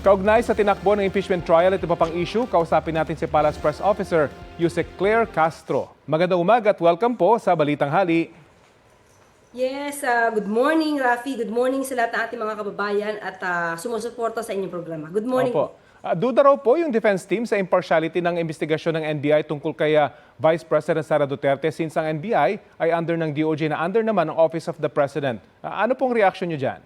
Kaugnay sa tinakbo ng impeachment trial at iba pang issue, kausapin natin si Palace Press Officer Yusek Claire Castro. Magandang umaga at welcome po sa Balitang Hali. Yes, good morning Rafi, good morning sa lahat ng ating mga kababayan at sumusuporta sa inyong programa. Good morning Opo. po. Duda raw po yung defense team sa impartiality ng investigasyon ng NBI tungkol kay Vice President Sara Duterte since ang NBI ay under ng DOJ na under naman ang Office of the President. Ano pong reaction nyo dyan?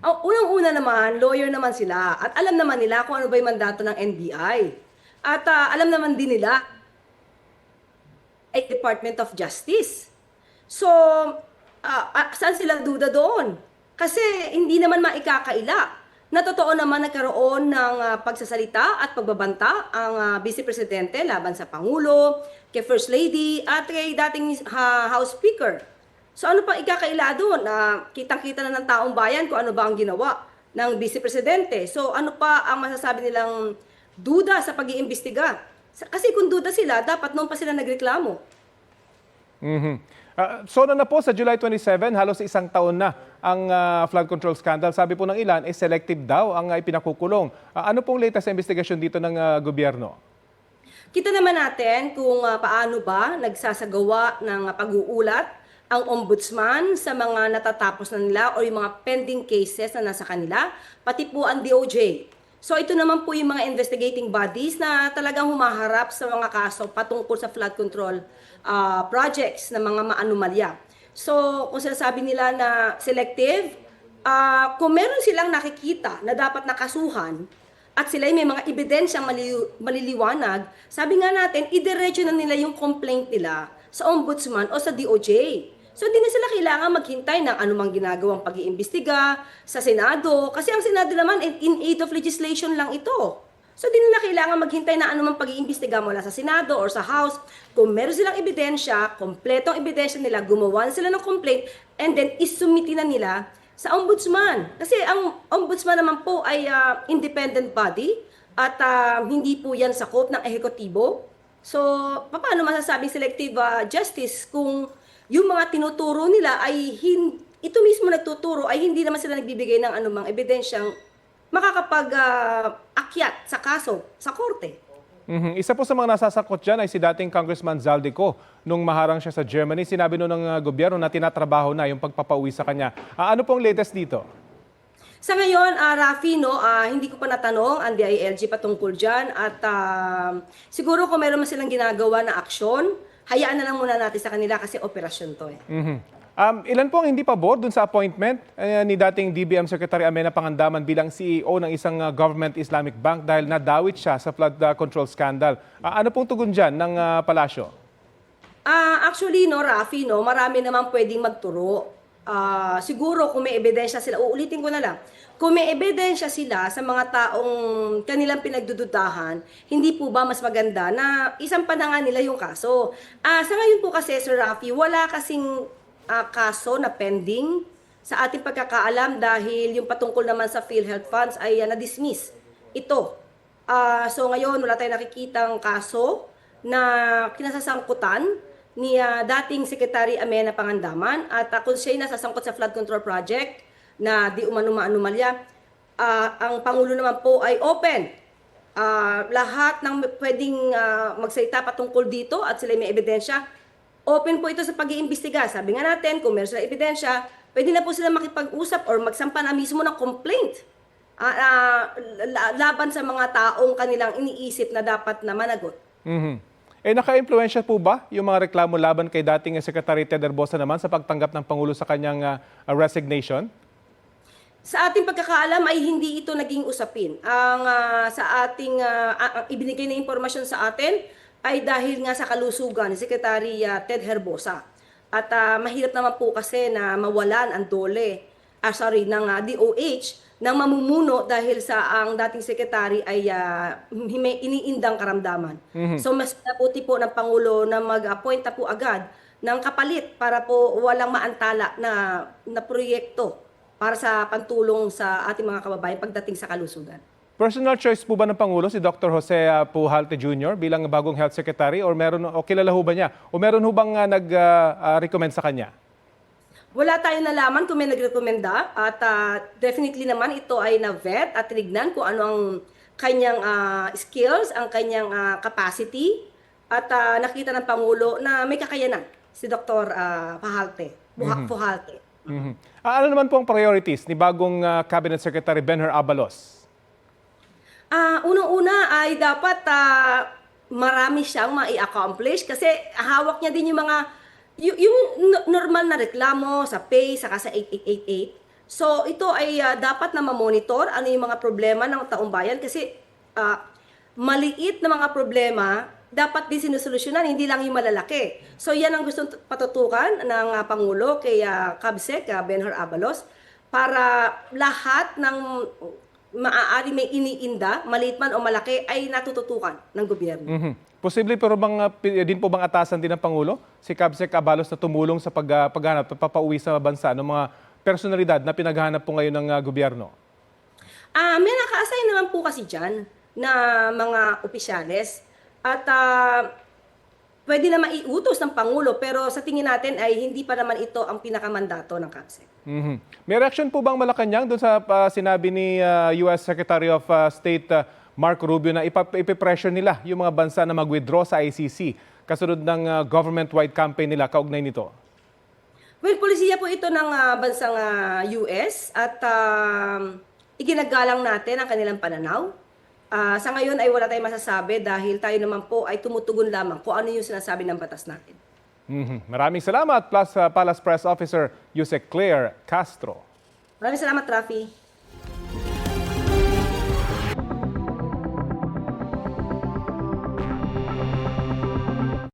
Unang-una naman, lawyer naman sila at alam naman nila kung ano ba yung mandato ng NBI. At alam naman din nila ay Department of Justice. So, saan sila duda doon? Kasi hindi naman maikakaila na totoo naman nagkaroon ng pagsasalita at pagbabanta ang Vice Presidente laban sa Pangulo, kay First Lady at kay dating House Speaker. So ano pang ikakaila doon? Kitang-kita na ng taong bayan kung ano ba ang ginawa ng Vice Presidente. So ano pa ang masasabi nilang duda sa pag-iimbestiga? Kasi kung duda sila, dapat noon pa sila nagreklamo. So na po sa July 27, halos isang taon na ang flood control scandal. Sabi po ng ilan, selective daw ang ipinakukulong. Ano pong latest na investigasyon dito ng gobyerno? Kita naman natin kung paano ba nagsasagawa ng pag-uulat ang ombudsman sa mga natatapos na nila o yung mga pending cases na nasa kanila, pati po ang DOJ. So ito naman po yung mga investigating bodies na talagang humaharap sa mga kaso patungkol sa flood control projects na mga maanomalya. So kung sinasabi nila na selective, kung meron silang nakikita na dapat nakasuhan at sila may mga ebidensyang maliliwanag, sabi nga natin, idiretso na nila yung complaint nila sa ombudsman o sa DOJ. So hindi na sila kailangan maghintay ng anumang ginagawang pag-iimbestiga sa Senado kasi ang Senado naman in aid of legislation lang ito. So hindi nila kailangan maghintay ng anumang pag-iimbestiga mula sa Senado or sa House. Kung meron silang ebidensya, kompletong ebidensya nila, gumawa sila ng complaint and then isumiti na nila sa ombudsman. Kasi ang ombudsman naman po ay independent body at hindi po yan sakop ng ehekutibo. So paano masasabing selective justice kung yung mga tinuturo nila ay ito mismo nagtuturo ay hindi naman sila nagbibigay ng anumang ebidensyang makakapag-akyat sa kaso sa korte. Isa po sa mga nasasakot dyan ay si dating Congressman Zaldico. Nung maharang siya sa Germany, sinabi noon ng gobyerno na tinatrabaho na yung pagpapauwi sa kanya. Ano pong latest dito? Sa ngayon, Rafi, hindi ko pa natanong ang DILG patungkol dyan at siguro kung meron man silang ginagawa na aksyon, hayaan na lang muna natin sa kanila kasi operasyon to eh. Ilan po ang hindi pabor dun sa appointment ni dating DBM Secretary Amenah Pangandaman bilang CEO ng isang government Islamic bank dahil nadawit siya sa flood control scandal? Ano pong tugon dyan ng palasyo? Actually, Rafi, marami naman pwedeng magturo. Siguro kung may ebidensya sila, uulitin ko na lang, kung may ebidensya sila sa mga taong kanilang pinagdududahan, hindi po ba mas maganda na isampa na nga nila yung kaso? Sa ngayon po kasi, Sir Rafi, wala kasing kaso na pending sa ating pagkakaalam dahil yung patungkol naman sa PhilHealth funds ay na-dismiss. Ito. So ngayon, wala tayong nakikitang kaso na kinasasangkutan ni dating Secretary Amenah Pangandaman at kung siya'y nasasangkot sa flood control project na di umano-anomalya, ang Pangulo naman po ay open. Lahat ng pwedeng magsalita patungkol dito at sila may ebidensya, open po ito sa pag-iimbestiga. Sabi nga natin, kung meron sila ebidensya, pwede na po sila makipag-usap or magsampa na mismo ng complaint laban sa mga taong kanilang iniisip na dapat na managot. Naka-impluensya po ba yung mga reklamo laban kay dating Secretary Ted Herbosa naman sa pagtanggap ng Pangulo sa kanyang resignation? Sa ating pagkakaalam ay hindi ito naging usapin. Sa ating ibinigay na impormasyon sa atin ay dahil nga sa kalusugan ni Secretary Ted Herbosa. At mahirap naman po kasi na mawalan ang ng DOH ng mamumuno dahil sa ang dating sekretary ay may iniindang karamdaman. So mas naputi po ng Pangulo na mag-appoint na po agad ng kapalit para po walang maantala na proyekto para sa pantulong sa ating mga kababayan pagdating sa kalusugan. Personal choice po ba ng Pangulo si Dr. Jose Pujalte Jr. bilang bagong Health Secretary o kilala ho ba niya? O meron ho bang nag-recommend sa kanya? Wala tayong nalaman kung may nagrekomenda at definitely naman ito ay na-vet at tinignan kung ano ang kanyang skills, ang kanyang capacity at nakita ng Pangulo na may kakayanan si Dr. Pujalte. Mhm. Ano naman po ang priorities ni bagong Cabinet Secretary Benher Abalos? Unang-una ay dapat marami siyang mai-accomplish kasi hawak niya din yung mga yung normal na reklamo sa pay saka sa 8888. So ito ay dapat na ma-monitor ano yung mga problema ng taong bayan kasi maliit na mga problema dapat din sinusolusyonan, hindi lang yung malalaki. So yan ang gustong patutukan ng Pangulo kay Cabsec, Benhur Abalos, para lahat ng maaari may iniinda, maliit man o malaki, ay natututukan ng gobyerno. Posible pero din po bang atasan din ng Pangulo si Cabsec Abalos na tumulong sa paghanap, papauwi sa bansa ng mga personalidad na pinaghahanap po ngayon ng gobyerno? May naka-assign naman po kasi dyan na mga opisyales at pwede na maiutos ng Pangulo pero sa tingin natin ay hindi pa naman ito ang pinakamandato ng CAPSEC. May reaction po bang Malacanang doon sa sinabi ni US Secretary of State Marco Rubio na ipipressure nila yung mga bansa na mag-withdraw sa ICC kasunod ng government-wide campaign nila kaugnay nito? Well, polisiya po ito ng bansang US at iginagalang natin ang kanilang pananaw. Sa ngayon ay wala tayong masasabi dahil tayo naman po ay tumutugon lamang kung ano yung sinasabi ng batas natin. Maraming salamat, Palace Press Officer Yusek Claire Castro. Maraming salamat, Rafi.